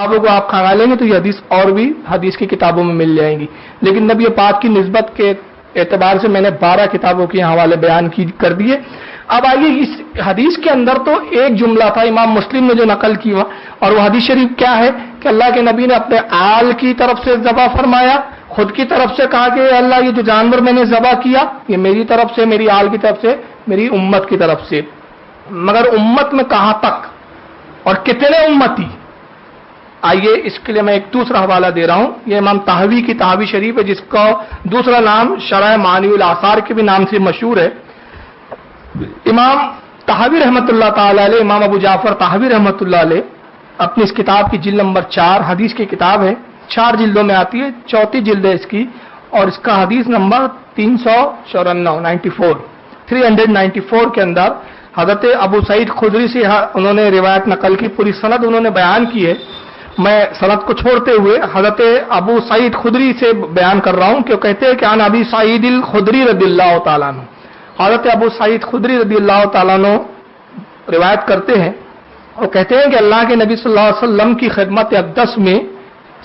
किताबों को आप खंगा लेंगे तो ये हदीस और भी हदीस की किताबों में मिल जाएंगी, लेकिन नबी पाक की निस्बत के एतबार से मैंने 12 किताबों के हवाले बयान कर दिए। अब आइए, इस हदीस के अंदर तो एक जुमला था इमाम मुस्लिम ने जो नकल की हुआ, और वो हदीस शरीफ क्या है कि अल्लाह के नबी ने अपने आल की तरफ से ज़बा फरमाया, खुद की तरफ से कहा कि अल्लाह ये जो जानवर मैंने ज़बा किया ये मेरी तरफ से, मेरी आल की तरफ से, मेरी उम्मत की तरफ से। मगर उम्मत में कहां तक और कितने उम्मती, आइए इसके लिए मैं एक दूसरा हवाला दे रहा हूं। ये इमाम तहवी की तहवी शरीफ है, जिसका दूसरा नाम शरह मानीउल आसार के भी नाम से मशहूर है। इमाम तहवी रहमतुल्लाह ताला अलैह, इमाम अबू जाफर तहवी रहमतुल्लाह अलैह, अपनी इस किताब की जिल्द नंबर 4, हदीस की किताब है, 4 जिल्दों में आती है, चौथी जिल्द है इसकी, और इसका हदीस नंबर 394 के अंदर हजरत अबू सईद खुदरी से उन्होंने रिवायत नकल की, पूरी सनद उन्होंने बयान की है। मैं सनद को छोड़ते हुए हजरत अबू सईद खुदरी से बयान कर रहा हूं, क्यों कहते हैं कि अन अबी सईद खुदरी रदियल्लाहु ताला अन्हु, हजरत अबू सईद खुदरी रदियल्लाहु ताला अन्हु रिवायत करते हैं और कहते हैं कि अल्लाह के नबी सल्लल्लाहु अलैहि वसल्लम की खिदमत अक़दस में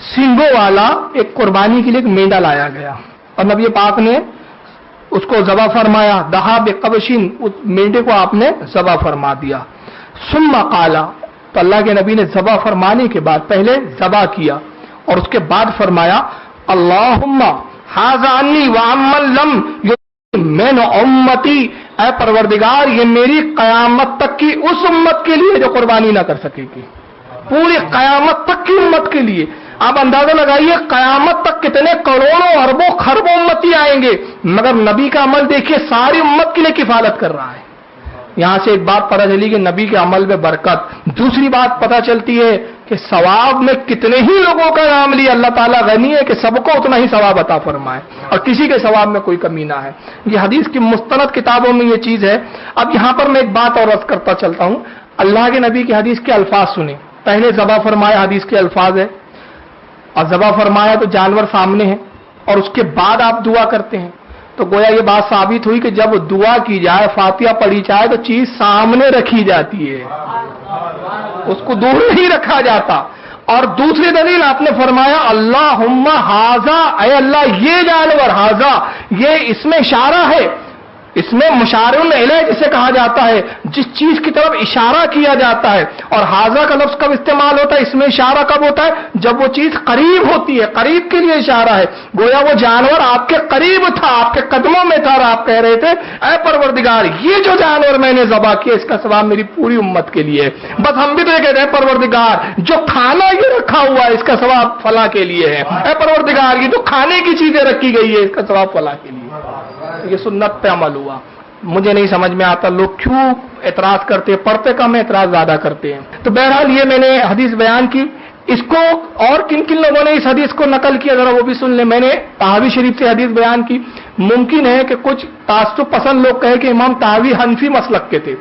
सींगों वाला एक कुर्बानी के लिए एक मेंढा लाया गया, और नबी पाक ने उसको ज़बा फरमाया, दहा बेकबशिन, उस मेंढे को आपने ज़बा फरमा दिया। सुम्मा काला, तो अल्लाह के नबी ने ज़बा फरमाने के बाद पहले ज़बा किया और उसके बाद फरमाया, अल्लाहुम्मा हाज़ा अन्नी व अम्मन लम मिन उम्मती, ऐ परवरदिगार ये मेरी कयामत तक की उस उम्मत के लिए जो कुर्बानी ना कर सकेगी, पूरी कयामत तक की उम्मत के लिए। आप अंदाजा लगाइए कयामत तक कितने करोड़ों अरबों खरबों उम्मती आएंगे, मगर नबी का अमल देखिए सारी उम्मत के लिए किफालत कर रहा है। यहां से एक बात पता चली कि नबी के अमल में बरकत। दूसरी बात पता चलती है कि सवाब में कितने ही लोगों का नाम लिया, अल्लाह ताला गनी है कि सबको उतना ही सवाब अता फरमाए और किसी के सवाब में कोई कमी ना है। ये हदीस की मुस्तनद किताबों में ये चीज है। अब यहां पर मैं एक बात और अर्ज करता चलता हूं, अल्लाह के नबी की हदीस के अल्फाज सुने। पहले ज़बा फरमाया, हदीस के अल्फाज है, और ज़बा फरमाया तो जानवर सामने है, और उसके बाद आप दुआ करते हैं, तो गोया ये बात साबित हुई कि जब दुआ की जाए, फातिहा पढ़ी जाए, तो चीज सामने रखी जाती है, उसको दूर नहीं रखा जाता। और दूसरी दलील आपने फरमाया अल्लाहुम्मा हाजा, ऐ अल्लाह ये जानवर, हाजा ये इसमें इशारा है, इसमें मुशारुन इलैह जिसे कहा जाता है, जिस चीज की तरफ इशारा किया जाता है। और हाजा का लफ्ज कब इस्तेमाल होता है, इसमें इशारा कब होता है, जब वो चीज करीब होती है, करीब के लिए इशारा है। गोया वो जानवर आपके करीब था, आपके कदमों में था, और आप कह रहे थे ऐ परवरदिगार ये जो जानवर मैंने ज़बा किया इसका सवाब मेरी पूरी उम्मत के लिए है। बस हम भी तो ये कहते हैं परवरदिगार जो खाना ये रखा हुआ है इसका सवाब फला के लिए है, ऐ परवरदिगार ये जो खाने की चीजें रखी गई है इसका सवाब फला के लिए। ये सुन्नत पे अमल हुआ। मुझे नहीं समझ में आता लोग क्यों एतराज करते हैं, पढ़ते कम है, एतराज ज्यादा करते हैं। तो बहरहाल ये मैंने हदीस बयान की, इसको और किन किन लोगों ने इस हदीस को नकल किया जरा वो भी सुन ले। मैंने तहावी शरीफ से हदीस बयान की। मुमकिन है कि कुछ तासुब पसंद लोग कहे कि इमाम तहावी हनफी मसलक के थे,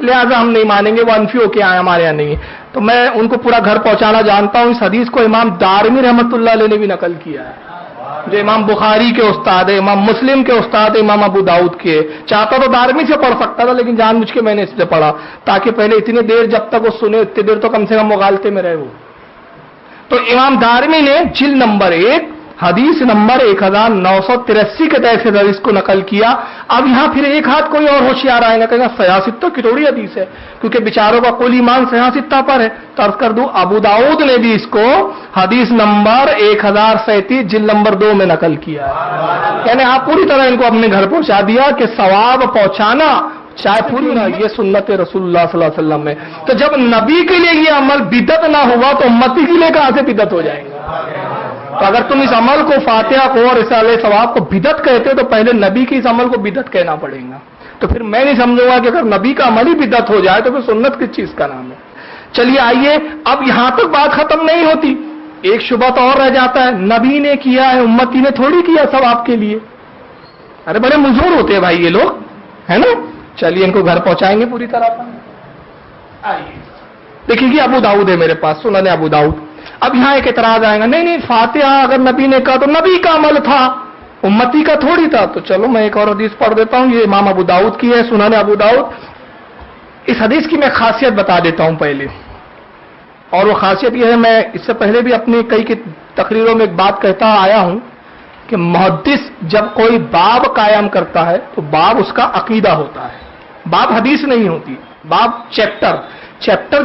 लिहाजा हम नहीं मानेंगे, वो हनफी होके आए, हमारे यहाँ नहीं है। तो मैं उनको पूरा घर पहुंचाना जानता हूं। इस हदीस को इमाम दारमी रहमतुल्लाह अलैह ने भी नकल किया है, जो इमाम बुखारी के उस्ताद है, इमाम मुस्लिम के उस्ताद है, इमाम अबू दाऊद के। चाहता तो दारमी से पढ़ सकता था, लेकिन जानबूझ के मैंने इससे पढ़ा ताकि पहले इतनी देर जब तक वो सुने उतनी देर तो कम से कम वो गालते में रहे वो। तो इमाम दारमी ने जिल्द नंबर 1 हदीस नंबर 1983 के तहत से हदीस को नकल किया। अब यहां फिर एक हाथ कोई और होशियार आएगा, कहेगा सयासित्ता की थोड़ी हदीस है, क्योंकि बेचारों का कुल ईमान सयासित्ता पर है। तो अर्ज कर दूं अबू दाऊद ने भी इसको हदीस नंबर 1037 जिल्द नंबर 2 में नकल किया है। यानी आप पूरी तरह इनको अपने घर पहुंचा दिया कि सवाब पहुंचाना चाहे पूरी ना, ये सुन्नत रसूलुल्लाह सल्लल्लाहु अलैहि वसल्लम में। तो जब नबी के लिए ये अमल बिदत ना हुआ तो उम्मती के लिए कहां से बिदत हो जाएगा। तो अगर तुम इस अमल को, फातिहा को और रिसाले सवाब को बिदत कहते हो तो पहले नबी के इस अमल को बिदत कहना पड़ेगा। तो फिर मैं नहीं समझूंगा कि अगर नबी का अमल ही बिदत हो जाए तो फिर सुन्नत किस चीज का नाम है। चलिए आइए, अब यहां तक बात खत्म नहीं होती, एक शुबा तो और रह जाता है, नबी ने किया है, उम्मती ने थोड़ी किया सवाब के लिए। अरे बड़े मुजूर होते हैं भाई ये लोग, है ना। चलिए इनको घर पहुंचाएंगे पूरी तरह पर। आइए देखिए कि अबू दाऊद है मेरे पास, सुनन अबू दाऊद। अब यहां एक एतराज आएगा, नहीं नहीं फातिहा अगर नबी ने कहा तो नबी का अमल था, उम्मती का थोड़ी था। तो चलो मैं एक और हदीस पढ़ देता हूं, ये इमाम अबू दाऊद की है, सुनन अबू दाऊद। इस हदीस की मैं खासियत बता देता हूं पहले। اور وہ خاصیت یہ ہے, میں اس سے پہلے بھی اپنی کئی کی تقریروں میں ایک بات کہتا آیا ہوں کہ محدث جب کوئی باب قائم کرتا ہے تو باب اس کا عقیدہ ہوتا ہے, باب حدیث نہیں ہوتی, باب چیپٹر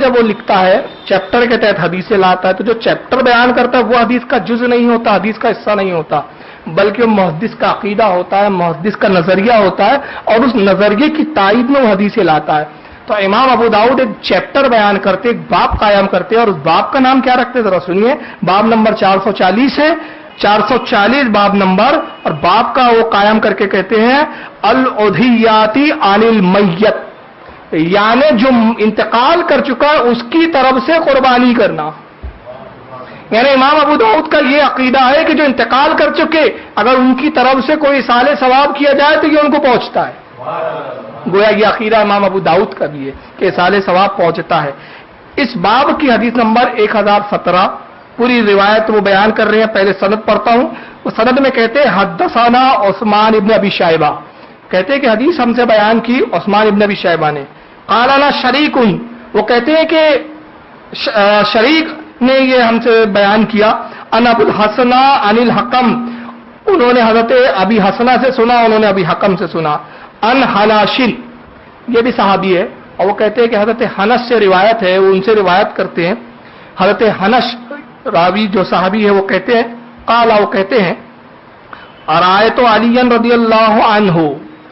جب وہ لکھتا ہے, چیپٹر کے تحت حدیثیں لاتا ہے, تو جو چیپٹر بیان کرتا ہے وہ حدیث کا جز نہیں ہوتا, حدیث کا حصہ نہیں ہوتا, بلکہ وہ محدث کا عقیدہ ہوتا ہے, محدث کا نظریہ ہوتا ہے, اور اس نظریے کی تائید میں وہ حدیثیں لاتا ہے. تو امام ابو داؤد ایک چیپٹر بیان کرتے, ایک باب قائم کرتے, اور اس باب کا نام کیا رکھتے ذرا سنیے, باب نمبر 440 ہے, 440 باب نمبر, اور باب کا وہ قائم کر کے کہتے ہیں الادھیاتی عن المیت, یعنی جو انتقال کر چکا ہے اس کی طرف سے قربانی کرنا. یعنی امام ابو داؤد کا یہ عقیدہ ہے کہ جو انتقال کر چکے اگر ان کی طرف سے کوئی اصال ثواب کیا جائے تو یہ ان کو پہنچتا ہے. گویا یہ عقیدہ امام ابو داؤد کا بھی ہے کہ اصال ثواب پہنچتا ہے. اس باب کی حدیث نمبر 1017, پوری روایت وہ بیان کر رہے ہیں. پہلے سند پڑھتا ہوں. وہ سند میں کہتے ہیں حدثنا عثمان ابن ابی شیبہ, کہتے ہیں کہ حدیث ہم سے بیان کی عثمان ابن ابی شیبہ نے. قال لنا شریک, وہ کہتے ہیں کہ شریک نے یہ ہم سے بیان کیا. ان ابو الحسن عن الحکم, انہوں نے حضرت ابی حسنہ سے سنا, انہوں نے ابی حکم سے سنا. ان حناشن, یہ بھی صحابی ہے, اور وہ کہتے ہیں کہ حضرت حنش سے روایت ہے, وہ ان سے روایت کرتے ہیں. حضرت حنش راوی جو صحابی ہے وہ کہتے ہیں, قالا, وہ کہتے ہیں ارایت علی رضی اللہ عنہ,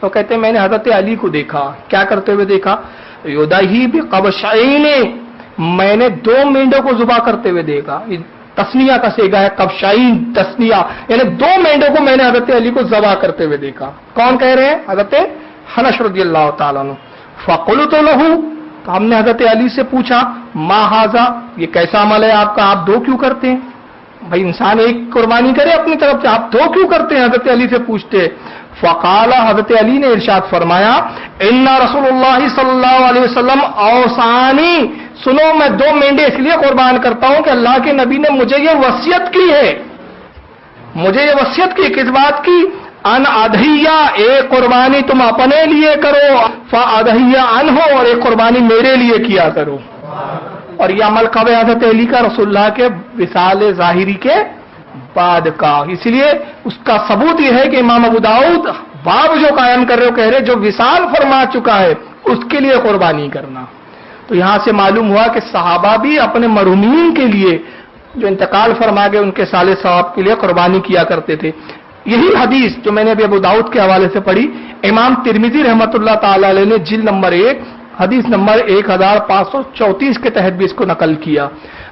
وہ کہتے ہیں میں نے حضرت علی کو دیکھا. کیا کرتے ہوئے دیکھا؟ یدہی بقبشین, میں نے 2 مینڈوں کو ذبح کرتے ہوئے دیکھا. تسنیہ کا صیغہ ہے, قبشین تسنیہ, یعنی 2 مینڈوں کو میں نے حضرت علی کو ذبح کرتے ہوئے دیکھا. کون کہہ رہے ہیں؟ حضرت حنش رضی اللہ تعالیٰ عنہ. فقلت لہ, تو ہم نے حضرت علی سے پوچھا ما ھذا, یہ کیسا عمل ہے آپ کا, آپ 2 کیوں کرتے ہیں؟ بھائی انسان ایک قربانی کرے اپنی طرف سے, آپ 2 کیوں کرتے ہیں؟ حضرت علی سے پوچھتے. فقال, حضرت علی نے ارشاد فرمایا ان رسول اللہ صلی اللہ علیہ وسلم اوصانی, سنو میں 2 مینڈے اس لیے قربان کرتا ہوں کہ اللہ کے نبی نے مجھے یہ وصیت کی ہے. مجھے یہ وصیت کی, کس بات کی؟ ان ادھیہ, ایک قربانی تم اپنے لیے کرو, فادھیہ عنہ, اور ایک قربانی میرے لیے کیا کرو. اور یہ عمل کب ہے حضرت علی کا؟ رسول اللہ کے وصال ظاہری کے بعد کا. اس لیے اس کا ثبوت یہ ہے کہ امام ابو داؤد باب جو قائم کر رہے ہو, کہہ رہے جو وصال فرما چکا ہے اس کے لیے قربانی کرنا. تو یہاں سے معلوم ہوا کہ صحابہ بھی اپنے مرحومین کے لیے جو انتقال فرما گئے ان کے صالح ثواب کے لیے قربانی کیا کرتے تھے. یہی حدیث جو میں نے ابھی ابو داؤد کے حوالے سے پڑھی, امام ترمذی رحمۃ اللہ تعالی علیہ نے جلد نمبر 1 حدیث نمبر 1534 کے تحت بھی اس کو نقل کیا.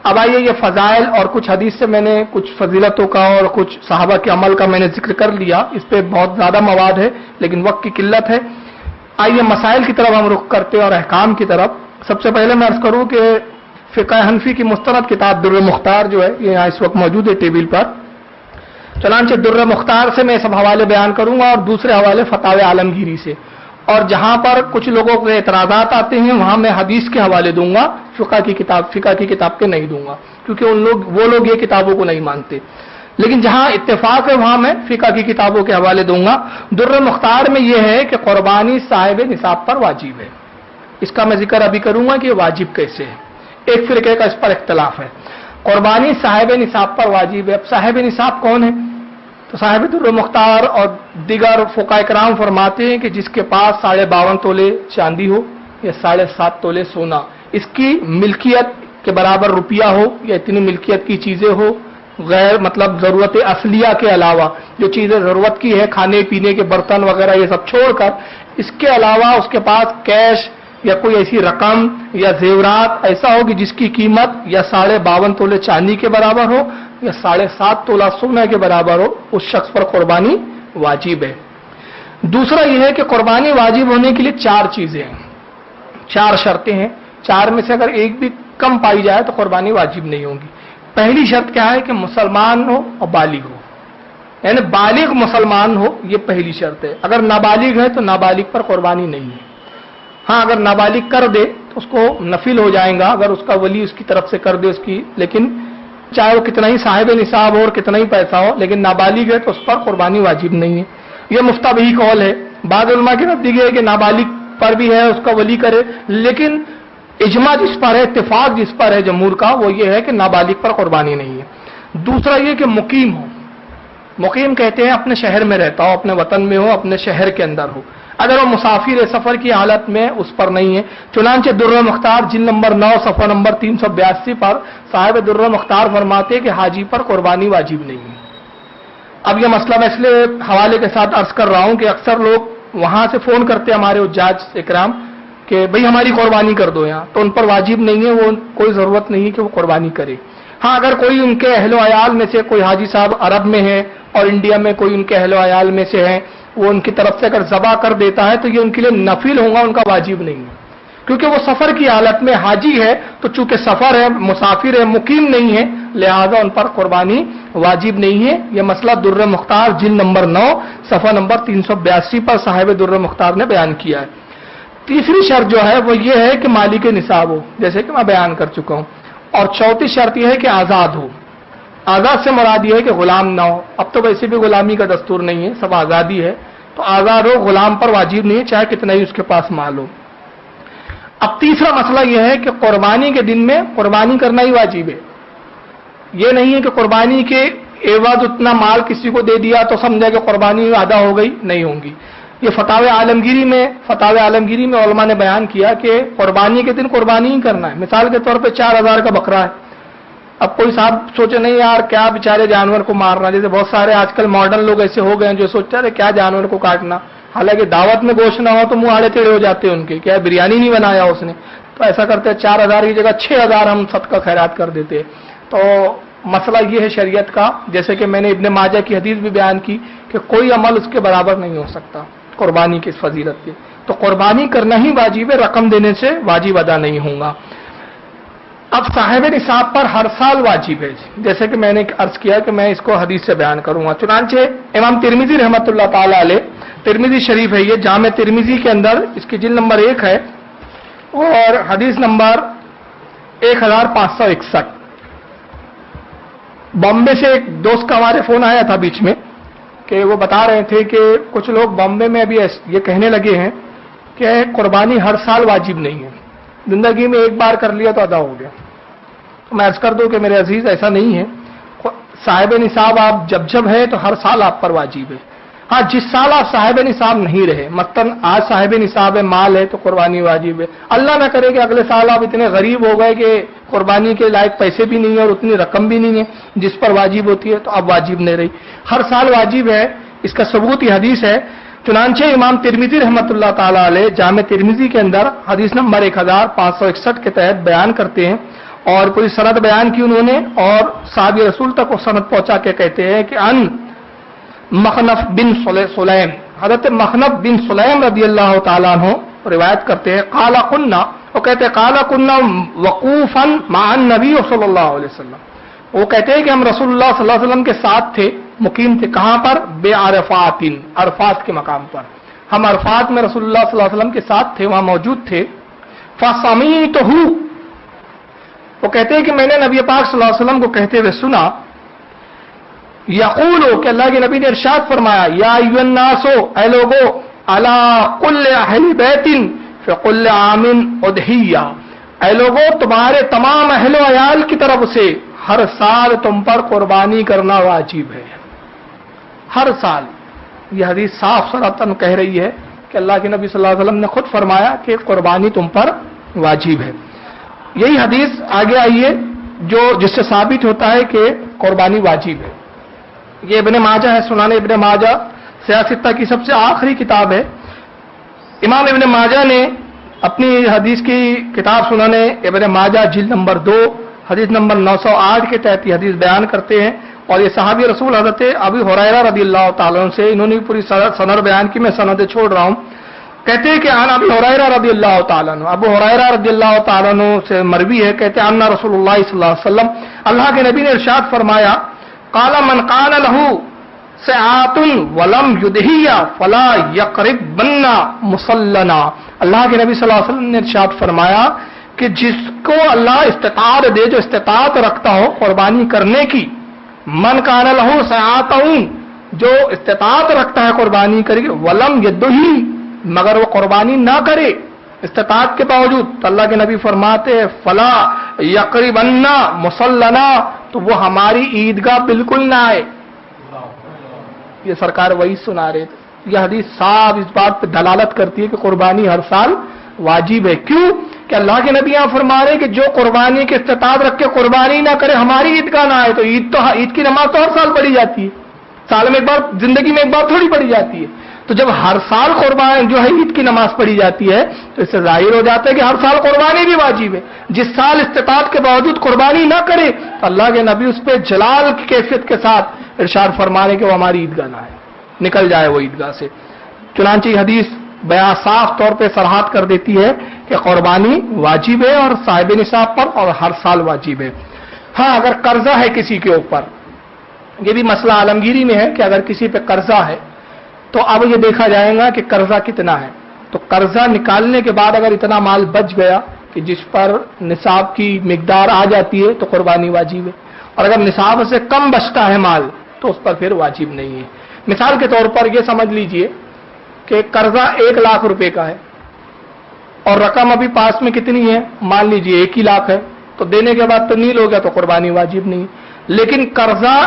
اب آئیے یہ فضائل اور کچھ حدیث سے میں نے کچھ فضیلتوں کا اور کچھ صحابہ کے عمل کا میں نے ذکر کر لیا, اس پہ بہت زیادہ مواد ہے لیکن وقت کی قلت ہے. آئیے مسائل کی طرف ہم رخ کرتے ہیں اور احکام کی طرف. سب سے پہلے میں عرض کروں کہ فقہ حنفی کی مستند کتاب در مختار جو ہے یہ یہاں اس وقت موجود ہے ٹیبل پر. چنانچہ در مختار سے میں سب حوالے بیان کروں گا اور دوسرے حوالے فتاوی عالمگیری سے. اور جہاں پر کچھ لوگوں کے اعتراضات آتے ہیں وہاں میں حدیث کے حوالے دوں گا, فقہ کی کتاب کے نہیں دوں گا, کیونکہ وہ لوگ یہ کتابوں کو نہیں مانتے. لیکن جہاں اتفاق ہے وہاں میں فقہ کی کتابوں کے حوالے دوں گا. در مختار میں یہ ہے کہ قربانی صاحب نصاب پر واجب ہے. اس کا میں ذکر ابھی کروں گا کہ یہ واجب کیسے ہے. ایک فرقے کا اس پر اختلاف ہے. قربانی صاحب نصاب پر واجب ہے. اب صاحب نصاب کون ہے؟ تو صاحب در مختار اور دیگر فقہاء کرام فرماتے ہیں کہ جس کے پاس 52.5 تولے چاندی ہو یا 7.5 تولے سونا, اس کی ملکیت کے برابر روپیہ ہو یا اتنی ملکیت کی چیزیں ہو, غیر مطلب ضرورت اصلیہ کے علاوہ جو چیزیں ضرورت کی ہے کھانے پینے کے برتن وغیرہ یہ سب چھوڑ کر, اس کے علاوہ اس کے پاس کیش یا کوئی ایسی رقم یا زیورات ایسا ہو کہ جس کی قیمت یا 52.5 تولے چاندی کے برابر ہو یا 7.5 تولہ سونا کے برابر ہو, اس شخص پر قربانی واجب ہے. دوسرا یہ ہے کہ قربانی واجب ہونے کے لیے 4 چیزیں ہیں, 4 شرطیں ہیں. 4 میں سے اگر ایک بھی کم پائی جائے تو قربانی واجب نہیں ہوگی. پہلی شرط کیا ہے کہ مسلمان ہو اور بالغ ہو, یعنی بالغ مسلمان ہو, یہ پہلی شرط ہے. اگر نابالغ ہے تو نابالغ پر قربانی نہیں ہے. ہاں اگر نابالغ کر دے تو اس کو نفل ہو جائے گا اگر اس کا ولی اس کی طرف سے کر دے اس کی, لیکن چاہے وہ کتنا ہی صاحب نصاب ہو اور کتنا ہی پیسہ ہو, لیکن نابالغ ہے تو اس پر قربانی واجب نہیں ہے. یہ مفتبی قول ہے. بعض علماء کے نزدیک ہے کہ نابالغ پر بھی ہے اس کا ولی کرے, لیکن इजमा जिस पर है, इत्तेफाक जिस पर है जमहूर का, वो ये है कि नाबालिग पर कुर्बानी नहीं है। दूसरा ये कि मुकीम हो। मुकीम कहते हैं अपने शहर में रहता हो, अपने वतन में हो, अपने शहर के अंदर हो। अगर वो मुसाफिर है, सफर की हालत में, उस पर नहीं है। चुनांचे दुर्र मुख्तार जिल्द नंबर 9 सफ़ा नंबर 382 पर साहिब दुर्र मुख्तार फरमाते हैं कि हाजी पर कुर्बानी वाजिब नहीं है। अब यह मसला मैं इसलिए हवाले के साथ अर्ज कर रहा हूं कि अक्सर लोग वहां से फोन करते हैं हमारे उज्जाज इकराम कि भाई हमारी कुर्बानी कर दो यहाँ, तो उन पर वाजिब नहीं है, वो कोई जरूरत नहीं है कि वो कुर्बानी करे। हाँ, अगर कोई उनके अहलो अयाल में से कोई हाजी साहब अरब में है और इंडिया में कोई उनके अहलो अयाल में से है, वो उनकी तरफ से अगर ज़बा कर देता है तो ये उनके लिए नफिल होगा, उनका वाजिब नहीं है। क्योंकि वो सफर की हालत में हाजी है, तो चूंकि सफर है, मुसाफिर है, मुकीम नहीं है, लिहाजा उन पर कुर्बानी वाजिब नहीं है। यह मसला दुर्र मुख्तार जिल्द नंबर 9 सफ़ा नंबर 382 पर साहिब दुर्र मुख्तार ने बयान किया है। तीसरी शर्त जो है वो ये है कि मालिक निसाब हो, जैसे कि मैं बयान कर चुका हूं। और चौथी शर्त यह है कि आजाद हो। आजाद से मुराद यह है कि गुलाम ना हो। अब तो वैसे भी गुलामी का दस्तूर नहीं है, सब आजादी है, तो आजाद हो, गुलाम पर वाजिब नहीं है, चाहे कितना ही उसके पास माल हो। अब तीसरा मसला यह है कि कुर्बानी के दिन में कुर्बानी करना ही वाजिब है। यह नहीं है कि कुर्बानी के एवज उतना माल किसी को दे दिया तो समझा कि कुर्बानी अदा हो गई, नहीं होगी। ये फतावे आलमगीरी में उलमा ने बयान किया कि कुर्बानी के दिन कुर्बानी ही करना है। मिसाल के तौर पे 4000 का बकरा है। अब कोई साहब सोचे नहीं यार क्या बेचारे जानवर को मारना, जैसे बहुत सारे आजकल मॉडर्न लोग ऐसे हो गए हैं जो सोचते हैं क्या जानवर को काटना, हालांकि दावत में गोश्त ना हो तो मुंह आड़े टेढ़े हो जाते हैं उनके, क्या बिरयानी नहीं बनाया उसने, तो ऐसा करते हैं 4000 की जगह 6000 हम सदका खैरात कर देते हैं। तो मसला ये है शरीयत का, जैसे कि मैंने इब्ने माजा की हदीस भी बयान की कि कोई अमल उसके बराबर नहीं हो सकता कुर्बानी की इस फजीलत के। तो कुर्बानी करना ही वाजिब है, रकम देने से वाजिब अदा नहीं होगा। अब साहिब निसाब पर हर साल वाजिब है, जैसे कि मैंने अर्ज किया कि मैं इसको हदीस से बयान करूंगा। चुनांचे इमाम तिरमिजी रहमतुल्लाह ताला अलैह, तिरमिजी शरीफ है ये, जामे तिरमिजी के अंदर इसकी जिल्द नंबर 1 है और हदीस नंबर 1561। बॉम्बे से एक दोस्त का हमारे फोन आया था बीच में कि वो बता रहे थे कि कुछ लोग बॉम्बे में अभी ये कहने लगे हैं कि कुर्बानी हर साल वाजिब नहीं है, जिंदगी में एक बार कर लिया तो अदा हो गया। तो मैं अर्ज कर दूं कि मेरे अजीज ऐसा नहीं है। साहिब निसाब आप जब है तो हर साल आप पर वाजिब है। हाँ, जिस साल आप साहिब निसाब नहीं रहे, मसलन आज साहिब निसाब है, माल है, तो कुर्बानी वाजिब है। अल्लाह ना करे कि अगले साल आप इतने गरीब हो गए कि कुर्बानी के लायक पैसे भी नहीं है और उतनी रकम भी नहीं है जिस पर वाजिब होती है, तो अब वाजिब नहीं रही, हर साल वाजिब है। इसका सबूत ये हदीस है। चुनांचे इमाम तिरमिजी रहमतुल्लाह ताला अलैह जामे तिरमिजी के अंदर हदीस नंबर 1561 के तहत बयान करते हैं और पूरी सनद बयान की उन्होंने और साहबी रसूल तक वो सनद पहुंचा के कहते हैं कि अन मखनफ बिन सुलैम, हजरत मखनफ बिन सुलैम रदी अल्लाह ताला अन्हु रिवायत करते हैं, काला कुन्ना, वो कहते हैं काला कुन्ना वकूफन मान नबी सल्लल्लाहु अलैहि वसल्लम, वो कहते हैं कि हम रसूलुल्लाह सल्लल्लाहु अलैहि वसल्लम के साथ थे, मुकीम थे, कहां पर, बेअरफातिन, अरफात के मकाम पर, हम अरफात में रसूलुल्लाह सल्लल्लाहु अलैहि वसल्लम के साथ थे, वहां मौजूद थे। फसमीतहु, वो कहते हैं कि मैंने नबी पाक सल्लल्लाहु अलैहि वसल्लम को कहते हुए सुना, यक़ूलु, कि अल्लाह के नबी ने इरशाद फरमाया, या अय्युहन्नासो, ऐ लोगो, अला कुल्ले अहली बैतिन फी कुल्ले आमिन उदहिया, ऐ लोगो तुम्हारे तमाम अहलो अयाल की तरफ से हर साल तुम पर कुर्बानी करना वाजिब है, हर साल। यह हदीस साफ सरतन कह रही है कि अल्लाह के नबी सल्लल्लाहु अलैहि वसल्लम ने खुद फरमाया कि कुर्बानी तुम पर वाजिब है। यही हदीस आगे आई है जो जिससे साबित होता है कि कुर्बानी वाजिब है। ये इब्ने माजा है, सुनाने इब्ने माजा सियासत की सबसे आखिरी किताब है। इमाम इब्ने माजा ने अपनी हदीस की किताब सुनाने इब्ने माजा जिल्द नंबर 2 हदीस नंबर 908 के तहत ये हदीस बयान करते हैं और ये सहाबी रसूल हजरत अबू हुरैरा रदियल्लाहु ताला अन्हु से इन्होंने पूरी सनद बयान की, मैं सनद छोड़ रहा हूं। कहते हैं कि आन अबू हुरैरा रदियल्लाहु ताला अन्हु, अबू हुरैरा रदियल्लाहु ताला अन्हु से मरवी है, कहते हैं अन्ना रसूलुल्लाह सल्लल्लाहु अलैहि वसल्लम, अल्लाह के नबी ने इरशाद फरमाया, काला मन कान लहू सआतुन वलम युदहिया फला यकरिबन्ना मुसल्लना, अल्लाह के नबी सल्लल्लाहु अलैहि वसल्लम ने इरशाद फरमाया कि जिसको अल्लाह इस्तिताअत दे, जो इस्तिताअत रखता हो कुर्बानी करने की, मन कान लहू सआतुन, जो इस्तिताअत रखता है कुर्बानी करेगी, वलम यदही, मगर वो कुर्बानी ना करे, इस्तिताअत के बावजूद, तो अल्लाह के नबी फरमाते हैं फला यकरिबन्ना मुसल्लना, तो वो हमारी ईदगाह बिल्कुल ना आए। ये सरकार वही सुना रहे थे। यह हदीस साफ इस बात पर दलालत करती है कि कुर्बानी हर साल वाजिब है। क्यों? कि अल्लाह के नबी यहां फरमा रहे हैं कि जो कुर्बानी की इस्तिताअत रख के कुर्बानी ना करे, हमारी ईदगाह ना आए। तो ईद की नमाज तो हर साल पढ़ी जाती है, साल में एक बार, जिंदगी में एक बार थोड़ी पढ़ी जाती है। तो जब हर साल कुर्बानी जो है ईद की नमाज पढ़ी जाती है, तो इससे जाहिर हो जाता है कि हर साल कुर्बानी भी वाजिब है। जिस साल इस्तिताअत के बावजूद कुर्बानी ना करे, तो अल्लाह के नबी उस पर जलाल की कैफियत के साथ इरशाद फरमा रहे कि वो हमारी ईदगाह ना आए, निकल जाए वो ईदगाह से। चुनांचे हदीस बयां साफ तौर पे सरहात कर देती है कि कुर्बानी वाजिब है और साहिब निसाब पर, और हर साल वाजिब है। हाँ, अगर कर्जा है किसी के ऊपर, ये भी मसला आलमगीरी में है कि अगर किसी पे कर्जा है तो अब ये देखा जाएगा कि कर्जा कितना है। तो कर्जा निकालने के बाद अगर इतना माल बच गया कि जिस पर निसाब की मिकदार आ जाती है, तो कुर्बानी वाजिब है। और अगर निसाब से कम बचता है माल, तो उस पर फिर वाजिब नहीं है। मिसाल के तौर पर यह समझ लीजिए कि कर्जा 1 लाख रुपए का है और रकम अभी पास में कितनी है, मान लीजिए 1 ही लाख है, तो देने के बाद तो नील हो गया, तो कुर्बानी वाजिब नहीं। लेकिन कर्जा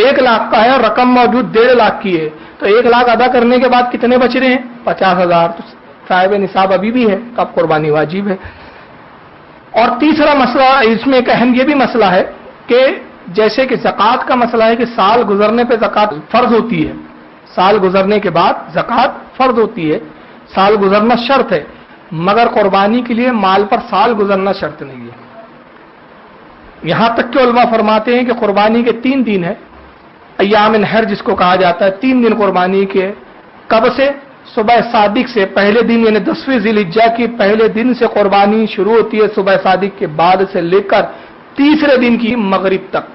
1 लाख का है और रकम मौजूद 1.5 लाख की है, तो 1 लाख अदा करने के बाद कितने बच रहे हैं? 50,000। तो साहिब निसाब अभी भी है, तो अब कुर्बानी वाजिब है। और तीसरा मसला इसमें एक अहम ये भी मसला है कि जैसे कि ज़कात का मसला है कि साल गुजरने पे ज़कात फर्ज होती है, साल गुजरने के बाद ज़कात फर्ज होती है, साल गुजरना शर्त है, मगर कुर्बानी के लिए माल पर साल गुजरना शर्त नहीं है। यहां तक कि उलमा फरमाते हैं कि कुर्बानी के 3 दिन है, अय्याम नहर जिसको कहा जाता है, 3 दिन कुर्बानी के। कब से? सुबह सादिक से, पहले दिन यानी 10वीं ज़िलहिज्जा की पहले दिन से कुर्बानी शुरू होती है, सुबह सादिक के बाद से लेकर तीसरे दिन की मगरिब तक।